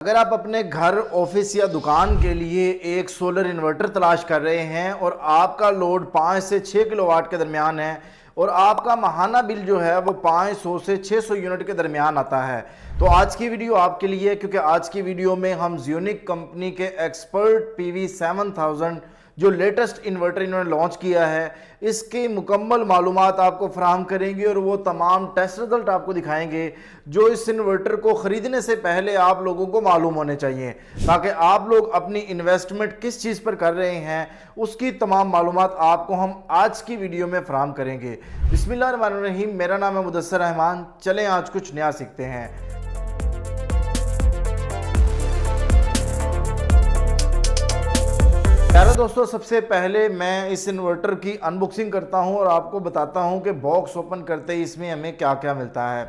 अगर आप अपने घर, ऑफिस या दुकान के लिए एक सोलर इन्वर्टर तलाश कर रहे हैं और आपका लोड 5 से 6 किलोवाट के दरमियान है और आपका माहाना बिल जो है वो 500 से 600 यूनिट के दरमियान आता है, तो आज की वीडियो आपके लिए है। क्योंकि आज की वीडियो में हम ज़्यूनिक कंपनी के एक्सपर्ट PV7000 जो लेटेस्ट इन्वर्टर इन्होंने लॉन्च किया है, इसकी मुकम्मल मालूमात आपको फराहम करेंगे और वो तमाम टेस्ट रिजल्ट आपको दिखाएंगे जो इस इन्वर्टर को ख़रीदने से पहले आप लोगों को मालूम होने चाहिए, ताकि आप लोग अपनी इन्वेस्टमेंट किस चीज़ पर कर रहे हैं उसकी तमाम मालूमात आपको हम आज की वीडियो में फराहम करेंगे। बिस्मिल्लाहिर्रहमानिर्रहीम, मेरा नाम है मुदस्सिर रहमान। चलें आज कुछ नया सीखते हैं। प्यारे दोस्तों, सबसे पहले मैं इस इन्वर्टर की अनबॉक्सिंग करता हूं और आपको बताता हूं कि बॉक्स ओपन करते ही इसमें हमें क्या क्या मिलता है।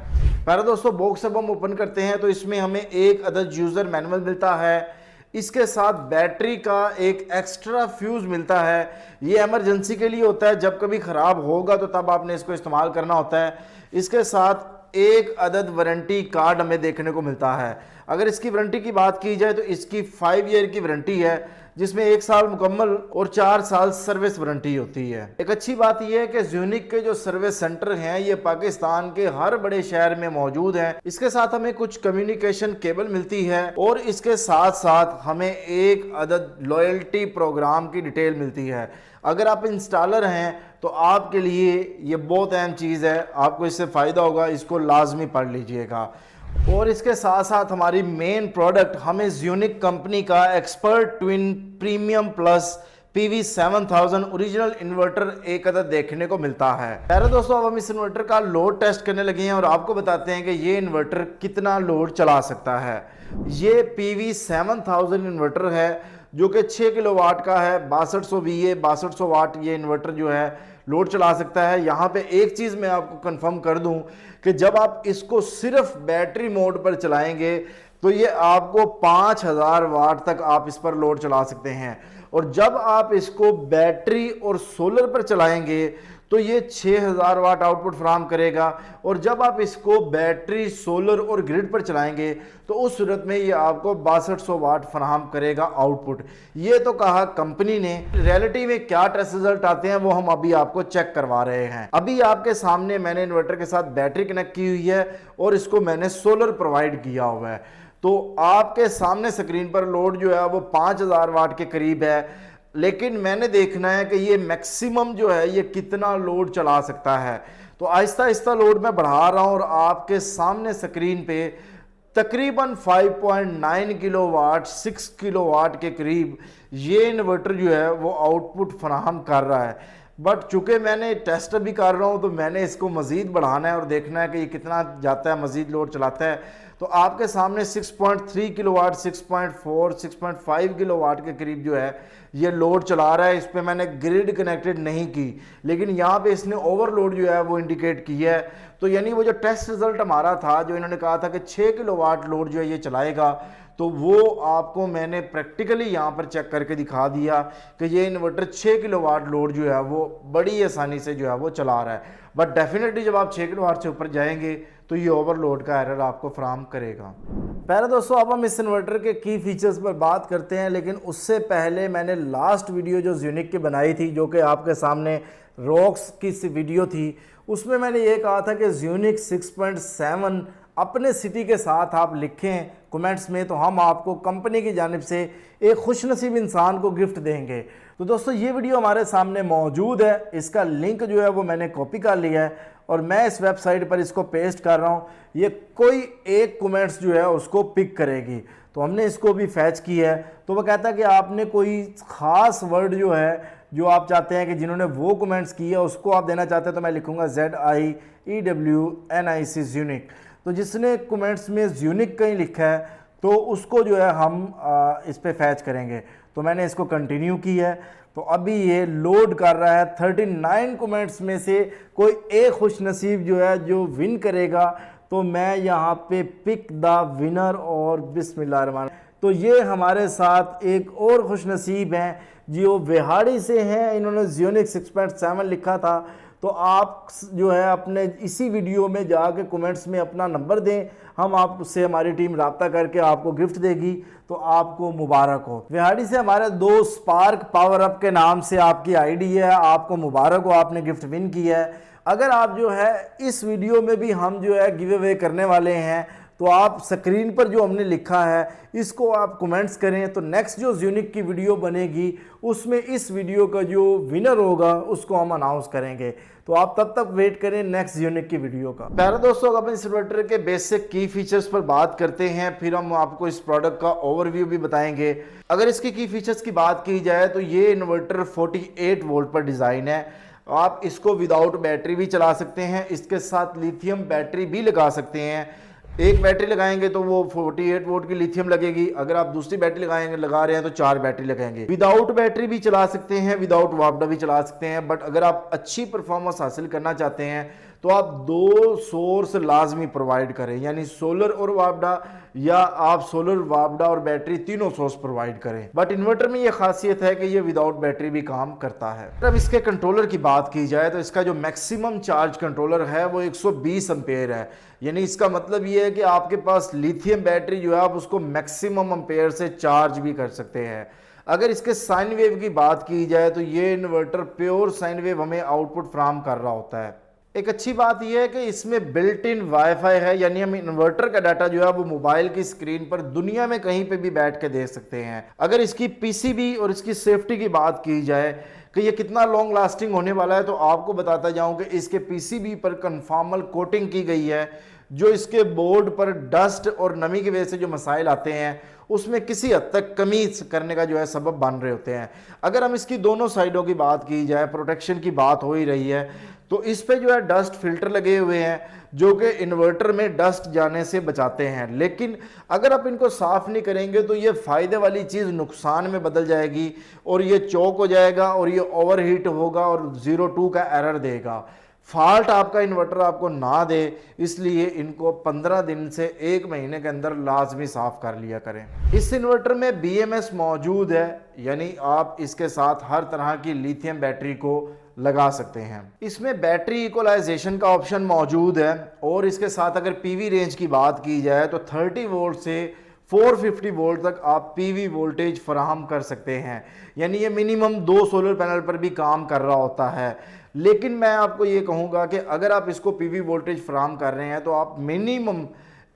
प्यारे दोस्तों, बॉक्स जब हम ओपन करते हैं तो इसमें हमें एक अदद यूज़र मैनुअल मिलता है। इसके साथ बैटरी का एक एक्स्ट्रा फ्यूज़ मिलता है। ये इमरजेंसी के लिए होता है, जब कभी ख़राब होगा तो तब आपने इसको इस्तेमाल करना होता है। इसके साथ एक अदद वारंटी कार्ड हमें देखने को मिलता है। अगर इसकी वारंटी की बात की जाए तो इसकी 5 ईयर की वारंटी है, जिसमें 1 साल मुकम्मल और 4 साल सर्विस वारंटी होती है। एक अच्छी बात यह है कि ज़्यूनिक के जो सर्विस सेंटर हैं ये पाकिस्तान के हर बड़े शहर में मौजूद हैं। इसके साथ हमें कुछ कम्युनिकेशन केबल मिलती है और इसके साथ साथ हमें एक अदद लॉयल्टी प्रोग्राम की डिटेल मिलती है। अगर आप इंस्टॉलर हैं तो आपके लिए ये बहुत अहम चीज़ है, आपको इससे फ़ायदा होगा, इसको लाजमी पढ़ लीजिएगा। और इसके साथ साथ हमारी मेन प्रोडक्ट हमें ज़्यूनिक कंपनी का expert twin premium plus PV7000 original inverter एक अदद देखने को मिलता है। प्यारे दोस्तों, अब हम इस इन्वर्टर का लोड टेस्ट करने लगे हैं और आपको बताते हैं कि ये इन्वर्टर कितना लोड चला सकता है। ये PV7000 इन्वर्टर है जो कि 6 किलोवाट का है, 6200 VA 6200 वाट ये इन्वर्टर जो है लोड चला सकता है। यहाँ पे एक चीज़ मैं आपको कंफर्म कर दूं कि जब आप इसको सिर्फ बैटरी मोड पर चलाएंगे तो ये आपको 5000 वाट तक आप इस पर लोड चला सकते हैं, और जब आप इसको बैटरी और सोलर पर चलाएंगे तो ये 6000 वाट आउटपुट फराहम करेगा। और जब आप इसको बैटरी, सोलर और ग्रिड पर चलाएंगे तो उस सूरत में ये आपको 6200 वाट फराहम करेगा आउटपुट। ये तो कहा कंपनी ने, रियलिटी में क्या टेस्ट रिजल्ट आते हैं वो हम अभी आपको चेक करवा रहे हैं। अभी आपके सामने मैंने इन्वर्टर के साथ बैटरी कनेक्ट की हुई है और इसको मैंने सोलर प्रोवाइड किया हुआ है। तो आपके सामने स्क्रीन पर लोड जो है वो 5000 वाट के करीब है, लेकिन मैंने देखना है कि ये मैक्सिमम जो है ये कितना लोड चला सकता है। तो आहिस्ता आहिस्ता लोड मैं बढ़ा रहा हूँ और आपके सामने स्क्रीन पे तकरीबन 5.9 किलोवाट 6 किलोवाट के करीब ये इन्वर्टर जो है वो आउटपुट फराहम कर रहा है। बट चूँकि मैंने टेस्ट भी कर रहा हूँ तो मैंने इसको मज़ीद बढ़ाना है और देखना है कि ये कितना जाता है, मज़ीद लोड चलाता है। तो आपके सामने 6.3 किलोवाट, 6.4, 6.5 किलोवाट के करीब जो है ये लोड चला रहा है। इस पर मैंने ग्रिड कनेक्टेड नहीं की, लेकिन यहाँ पे इसने ओवरलोड जो है वो इंडिकेट की है। तो यानी वो जो टेस्ट रिजल्ट हमारा था, जो इन्होंने कहा था कि 6 किलोवाट लोड जो है ये चलाएगा, तो वो आपको मैंने प्रैक्टिकली यहाँ पर चेक करके दिखा दिया कि ये इन्वर्टर 6 किलोवाट लोड जो है वो बड़ी आसानी से जो है वो चला रहा है। बट डेफिनेटली जब आप 6 किलोवाट से ऊपर जाएंगे तो ये ओवरलोड का एरर आपको फराहम करेगा। पहले दोस्तों, अब हम इस इन्वर्टर के की फीचर्स पर बात करते हैं, लेकिन उससे पहले मैंने लास्ट वीडियो जो ज़्यूनिक की बनाई थी, जो कि आपके सामने रॉक्स की वीडियो थी, उसमें मैंने ये कहा था कि ज़्यूनिक 6.7 अपने सिटी के साथ आप लिखें कमेंट्स में तो हम आपको कंपनी की जानिब से एक खुशनसीब इंसान को गिफ्ट देंगे। तो दोस्तों, ये वीडियो हमारे सामने मौजूद है, इसका लिंक जो है वो मैंने कॉपी कर लिया है और मैं इस वेबसाइट पर इसको पेस्ट कर रहा हूँ। ये कोई एक कमेंट्स जो है उसको पिक करेगी, तो हमने इसको भी फैच की है। तो वो कहता है कि आपने कोई ख़ास वर्ड जो है जो आप चाहते हैं कि जिन्होंने वो कमेंट्स किए उसको आप देना चाहते हैं, तो मैं लिखूँगा ZIEWNIC ज़्यूनिक। तो जिसने कमेंट्स में ज़्यूनिक कहीं लिखा है तो उसको जो है हम इस पे फैच करेंगे। तो मैंने इसको कंटिन्यू की है, तो अभी ये लोड कर रहा है। 39 कमेंट्स में से कोई एक खुश नसीब जो है जो विन करेगा, तो मैं यहाँ पे पिक द विनर और बिस्मिल्लाह। तो ये हमारे साथ एक और खुश नसीब हैं जो विहाड़ी से हैं, इन्होंने ज़्यूनिक 6.7 लिखा था। तो आप जो है अपने इसी वीडियो में जाके कमेंट्स में अपना नंबर दें, हम आपसे हमारी टीम राब्ता करके आपको गिफ्ट देगी। तो आपको मुबारक हो। विहाड़ी से हमारे दो स्पार्क पावर अप के नाम से आपकी आईडी है, आपको मुबारक हो, आपने गिफ्ट विन किया है। अगर आप जो है इस वीडियो में भी हम जो है गिव अवे करने वाले हैं, तो आप स्क्रीन पर जो हमने लिखा है इसको आप कमेंट्स करें, तो नेक्स्ट जो यूनिक की वीडियो बनेगी उसमें इस वीडियो का जो विनर होगा उसको हम अनाउंस करेंगे। तो आप तब तक वेट करें नेक्स्ट यूनिक की वीडियो का। प्यारे दोस्तों, अपन इस इन्वर्टर के बेसिक की फीचर्स पर बात करते हैं, फिर हम आपको इस प्रोडक्ट का ओवरव्यू भी बताएंगे। अगर इसके की फीचर्स की बात की जाए तो ये इन्वर्टर 48 वोल्ट पर डिज़ाइन है। आप इसको विदाउट बैटरी भी चला सकते हैं, इसके साथ लिथियम बैटरी भी लगा सकते हैं। एक बैटरी लगाएंगे तो वो 48 वोल्ट की लिथियम लगेगी, अगर आप दूसरी बैटरी लगा रहे हैं तो 4 बैटरी लगाएंगे। विदाउट बैटरी भी चला सकते हैं, विदाउट वापडा भी चला सकते हैं। बट अगर आप अच्छी परफॉर्मेंस हासिल करना चाहते हैं तो आप 2 सोर्स लाजमी प्रोवाइड करें, यानी सोलर और वापडा, या आप सोलर, वापडा और बैटरी तीनों सोर्स प्रोवाइड करें। बट इन्वर्टर में ये खासियत है कि ये विदाउट बैटरी भी काम करता है। अब इसके कंट्रोलर की बात की जाए तो इसका जो मैक्सिमम चार्ज कंट्रोलर है वो 120 एम्पेयर है, यानी इसका मतलब ये है कि आपके पास लिथियम बैटरी जो है आप उसको मैक्सिमम एम्पेयर से चार्ज भी कर सकते हैं। अगर इसके साइन वेव की बात की जाए तो ये इन्वर्टर प्योर साइन वेव हमें आउटपुट फ्राहम कर रहा होता है। एक अच्छी बात यह है कि इसमें बिल्ट इन वाईफाई है, यानी हम इन्वर्टर का डाटा जो है वो मोबाइल की स्क्रीन पर दुनिया में कहीं पे भी बैठ के देख सकते हैं। अगर इसकी पीसीबी और इसकी सेफ्टी की बात की जाए कि ये कितना लॉन्ग लास्टिंग होने वाला है, तो आपको बताता जाऊं कि इसके पीसीबी पर कन्फॉर्मल कोटिंग की गई है, जो इसके बोर्ड पर डस्ट और नमी की वजह से जो मसाइल आते हैं उसमें किसी हद तक कमी करने का जो है सबब बन रहे होते हैं। अगर हम इसकी दोनों साइडों की बात की जाए, प्रोटेक्शन की बात हो ही रही है, तो इस पे जो है डस्ट फिल्टर लगे हुए हैं जो कि इन्वर्टर में डस्ट जाने से बचाते हैं। लेकिन अगर आप इनको साफ नहीं करेंगे तो ये फ़ायदे वाली चीज़ नुकसान में बदल जाएगी और ये चौक हो जाएगा और ये ओवरहीट होगा और 02 का एरर देगा। फॉल्ट आपका इन्वर्टर आपको ना दे, इसलिए इनको 15 दिन से 1 महीने के अंदर लाजमी साफ कर लिया करें। इस इन्वर्टर में BMS मौजूद है, यानी आप इसके साथ हर तरह की लिथियम बैटरी को लगा सकते हैं। इसमें बैटरी इक्वलाइजेशन का ऑप्शन मौजूद है और इसके साथ अगर पीवी रेंज की बात की जाए तो 30 वोल्ट से 450 वोल्ट तक आप पीवी वोल्टेज फराहम कर सकते हैं, यानी ये मिनिमम 2 सोलर पैनल पर भी काम कर रहा होता है। लेकिन मैं आपको ये कहूँगा कि अगर आप इसको पीवी वोल्टेज फराहम कर रहे हैं तो आप मिनिमम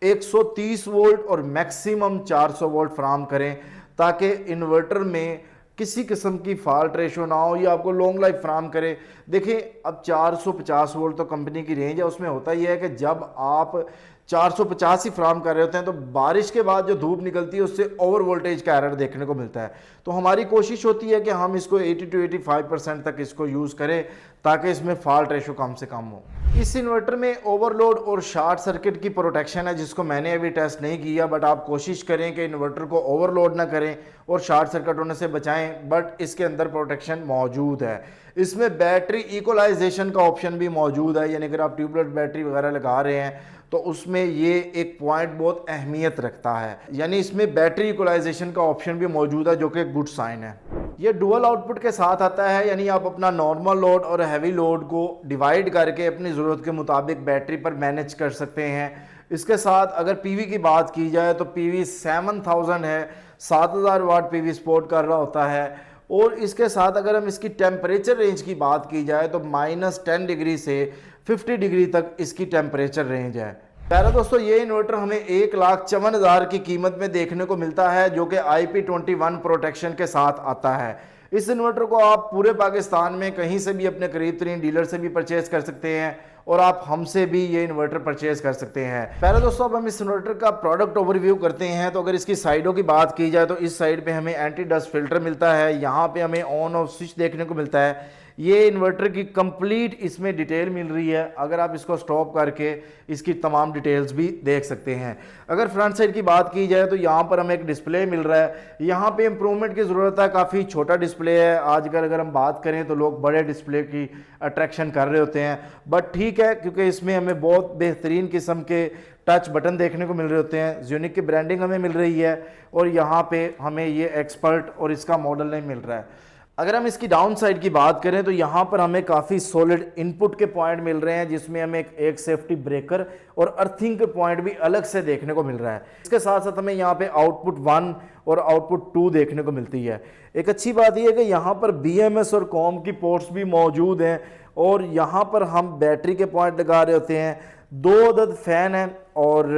130 वोल्ट और मैक्सिमम 400 वोल्ट फराहम करें, ताकि इन्वर्टर में किसी किस्म की फॉल्ट रेशो ना हो, या आपको लॉन्ग लाइफ फराहम करे। देखिए, अब 450 वोल्ट तो कंपनी की रेंज है, उसमें होता यह है कि जब आप 450 ही फ्राहम कर रहे होते हैं तो बारिश के बाद जो धूप निकलती है उससे ओवर वोल्टेज का एरर देखने को मिलता है। तो हमारी कोशिश होती है कि हम इसको 80 to 85% तक इसको यूज़ करें ताकि इसमें फॉल्ट रेशो कम से कम हो। इस इन्वर्टर में ओवरलोड और शॉर्ट सर्किट की प्रोटेक्शन है, जिसको मैंने अभी टेस्ट नहीं किया, बट आप कोशिश करें कि इन्वर्टर को ओवरलोड ना करें और शॉर्ट सर्किट होने से बचाएं। बट इसके अंदर प्रोटेक्शन मौजूद है। इसमें बैटरी इक्वलाइजेशन का ऑप्शन भी मौजूद है, यानी अगर आप ट्यूबलेट बैटरी वगैरह लगा रहे हैं तो उसमें ये एक पॉइंट बहुत अहमियत रखता है, यानी इसमें बैटरी इक्वलाइजेशन का ऑप्शन भी मौजूद है, जो कि गुड साइन है। ये डुअल आउटपुट के साथ आता है, यानी आप अपना नॉर्मल लोड और हैवी लोड को डिवाइड करके अपनी ज़रूरत के मुताबिक बैटरी पर मैनेज कर सकते हैं। इसके साथ अगर पीवी की बात की जाए तो पीवी 7000 है, 7000 वाट पीवी सपोर्ट कर रहा होता है। और इसके साथ अगर हम इसकी टेम्परेचर रेंज की बात की जाए तो -10 डिग्री से 50 डिग्री तक इसकी टेम्परेचर रेंज है। प्यारे दोस्तों, ये इन्वर्टर हमें 1,54,000 की कीमत में देखने को मिलता है, जो कि IP21 प्रोटेक्शन के साथ आता है। इस इन्वर्टर को आप पूरे पाकिस्तान में कहीं से भी अपने करीब तरीन डीलर से भी परचेज कर सकते हैं और आप हमसे भी ये इन्वर्टर परचेज कर सकते हैं। पहले दोस्तों, अब हम इस इन्वर्टर का प्रोडक्ट ओवरव्यू करते हैं। तो अगर इसकी साइडों की बात की जाए तो इस साइड पे हमें एंटी डस्ट फिल्टर मिलता है, यहाँ पे हमें ऑन ऑफ स्विच देखने को मिलता है। ये इन्वर्टर की कंप्लीट इसमें डिटेल मिल रही है, अगर आप इसको स्टॉप करके इसकी तमाम डिटेल्स भी देख सकते हैं। अगर फ्रंट साइड की बात की जाए तो यहाँ पर हमें एक डिस्प्ले मिल रहा है, यहाँ पे इम्प्रूवमेंट की ज़रूरत है, काफ़ी छोटा डिस्प्ले है। आजकल अगर हम बात करें तो लोग बड़े डिस्प्ले की अट्रैक्शन कर रहे होते हैं, बट ठीक है, क्योंकि इसमें हमें बहुत बेहतरीन किस्म के टच बटन देखने को मिल रहे होते हैं। यूनिक की ब्रांडिंग हमें मिल रही है और यहाँ पे हमें ये एक्सपर्ट और इसका मॉडल नहीं मिल रहा है। अगर हम इसकी डाउन साइड की बात करें तो यहाँ पर हमें काफ़ी सॉलिड इनपुट के पॉइंट मिल रहे हैं, जिसमें हमें एक सेफ्टी ब्रेकर और अर्थिंग के पॉइंट भी अलग से देखने को मिल रहा है। इसके साथ साथ हमें यहाँ पे आउटपुट 1 और आउटपुट 2 देखने को मिलती है। एक अच्छी बात यह है कि यहाँ पर BMS और कॉम की पोर्ट्स भी मौजूद हैं और यहाँ पर हम बैटरी के पॉइंट लगा रहे होते हैं। 2 अदद फैन हैं और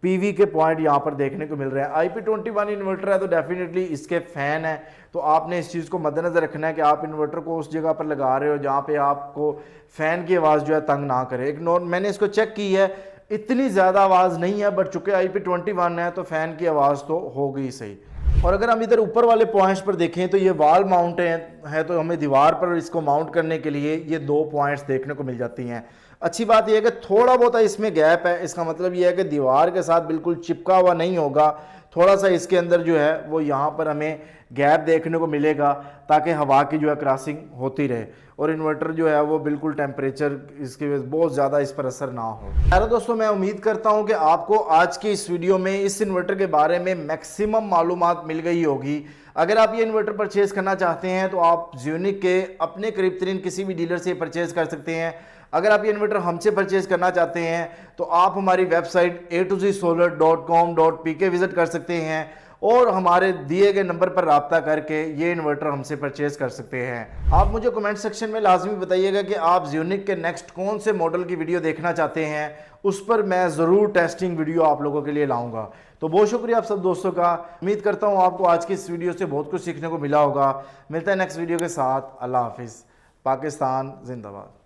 पीवी के पॉइंट यहाँ पर देखने को मिल रहे हैं। IP21 इन्वर्टर है तो डेफिनेटली इसके फैन है, तो आपने इस चीज़ को मद्देनजर रखना है कि आप इन्वर्टर को उस जगह पर लगा रहे हो जहाँ पे आपको फैन की आवाज़ जो है तंग ना करे। मैंने इसको चेक की है, इतनी ज़्यादा आवाज़ नहीं है, बट चूंकि IP21 है तो फैन की आवाज़ तो हो गई सही। और अगर हम इधर ऊपर वाले पॉइंट्स पर देखें तो ये वॉल माउंट है तो हमें दीवार पर इसको माउंट करने के लिए ये 2 पॉइंट्स देखने को मिल जाती हैं। अच्छी बात यह है कि थोड़ा बहुत इसमें गैप है, इसका मतलब यह है कि दीवार के साथ बिल्कुल चिपका हुआ नहीं होगा, थोड़ा सा इसके अंदर जो है वो यहाँ पर हमें गैप देखने को मिलेगा ताकि हवा की जो है क्रॉसिंग होती रहे और इन्वर्टर जो है वो बिल्कुल टेम्परेचर इसकी वजह बहुत ज़्यादा इस पर असर ना हो। यार दोस्तों, मैं उम्मीद करता हूँ कि आपको आज की इस वीडियो में इस इन्वर्टर के बारे में मैक्सिमम मालूमात मिल गई होगी। अगर आप ये इन्वर्टर परचेज़ करना चाहते हैं तो आप ज़्यूनिक के अपने करीब तरीन किसी भी डीलर से परचेज़ कर सकते हैं। अगर आप ये इन्वर्टर हमसे परचेज करना चाहते हैं तो आप हमारी वेबसाइट a2zsolar.com.pk विजिट कर सकते हैं और हमारे दिए गए नंबर पर राब्ता करके ये इन्वर्टर हमसे परचेज कर सकते हैं। आप मुझे कमेंट सेक्शन में लाजमी बताइएगा कि आप ज़्यूनिक के नेक्स्ट कौन से मॉडल की वीडियो देखना चाहते हैं, उस पर मैं ज़रूर टेस्टिंग वीडियो आप लोगों के लिए लाऊंगा। तो बहुत शुक्रिया आप सब दोस्तों का। उम्मीद करता हूँ आपको आज की इस वीडियो से बहुत कुछ सीखने को मिला होगा। मिलता है नेक्स्ट वीडियो के साथ। अल्लाह हाफिज़। पाकिस्तान जिंदाबाद।